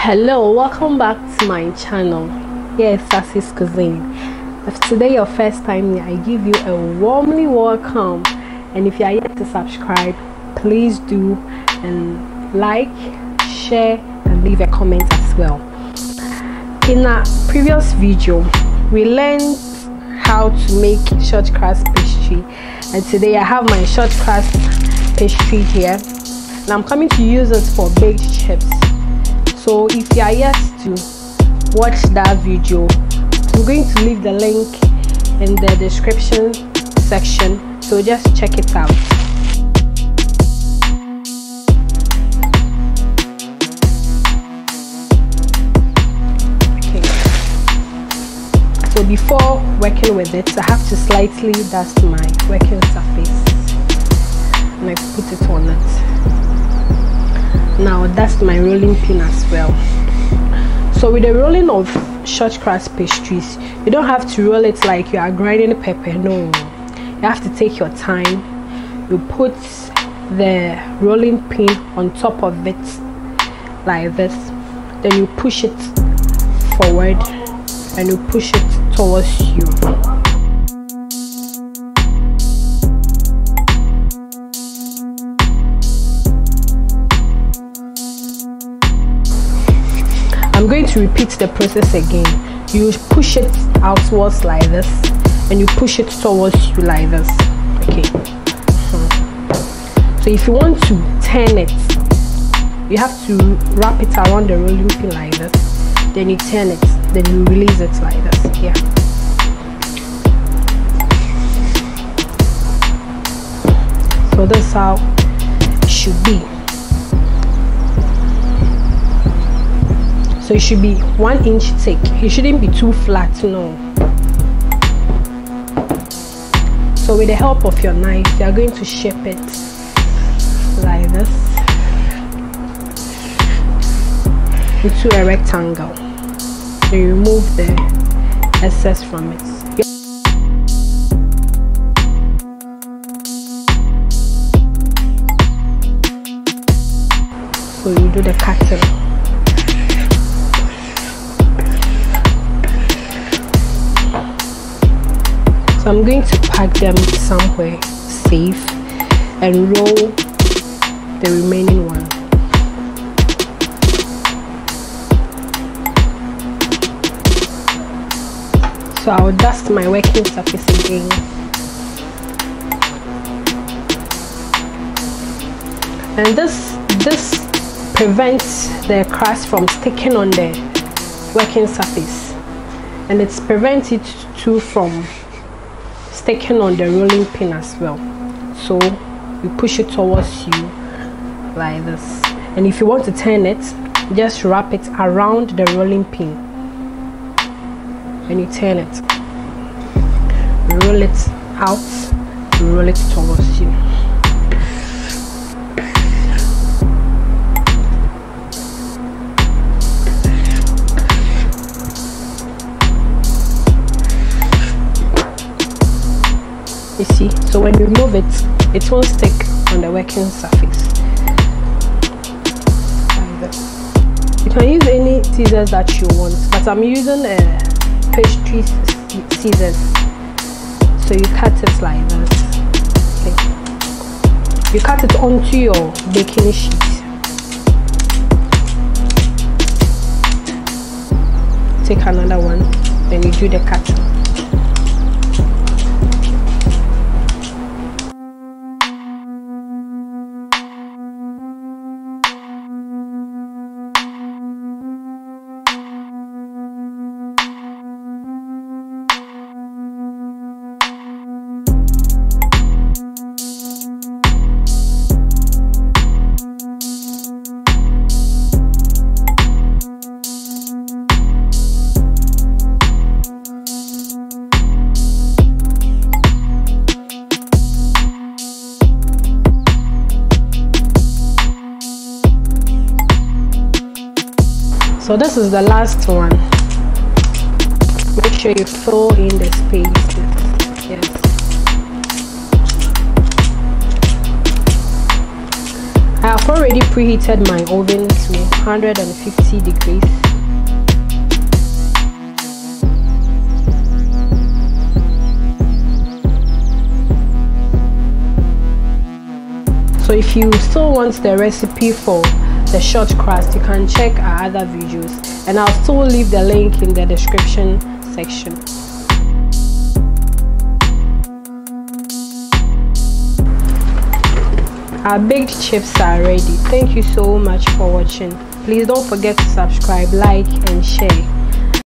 Hello, welcome back to my channel. Yes, Sassy's Cuisine. If today your first time here, I give you a warmly welcome, and if you are yet to subscribe, please do, and like, share and leave a comment as well. In our previous video we learned how to make short crust pastry, and today I have my short crust pastry here, and I'm coming to use it for baked chips. So if you are yet to watch that video, I'm going to leave the link in the description section, so just check it out. Okay, so before working with it, I have to slightly dust my working surface, and I put it on it. Now that's my rolling pin as well. So with the rolling of short crust pastries, you don't have to roll it like you are grinding pepper. No, you have to take your time. You put the rolling pin on top of it like this, then you push it forward and you push it towards you. I'm going to repeat the process again. You push it outwards like this, and you push it towards you like this. Okay. So if you want to turn it, you have to wrap it around the rolling pin like this. Then you turn it. Then you release it like this. Yeah. So that's how it should be. So it should be 1 inch thick. It shouldn't be too flat, no. So with the help of your knife, you are going to shape it like this into a rectangle. So you remove the excess from it. So you do the cutting. So I'm going to pack them somewhere safe and roll the remaining one. So I'll dust my working surface again. And this prevents the crust from sticking on the working surface, and it's prevents it too from sticking on the rolling pin as well. So you push it towards you like this, and if you want to turn it, just wrap it around the rolling pin and you turn it. Roll it out, roll it towards you. You see, so when you move it, it won't stick on the working surface like this. You can use any scissors that you want, but I'm using pastry scissors. So you cut it like this. Okay. You cut it onto your baking sheet. Take another one, then you do the cutting. So this is the last one. Make sure you fill in the spaces. Yes. I have already preheated my oven to 150 degrees. So if you still want the recipe for the short crust, you can check our other videos, and I'll still leave the link in the description section. Our baked chips are ready. Thank you so much for watching. Please don't forget to subscribe, like and share.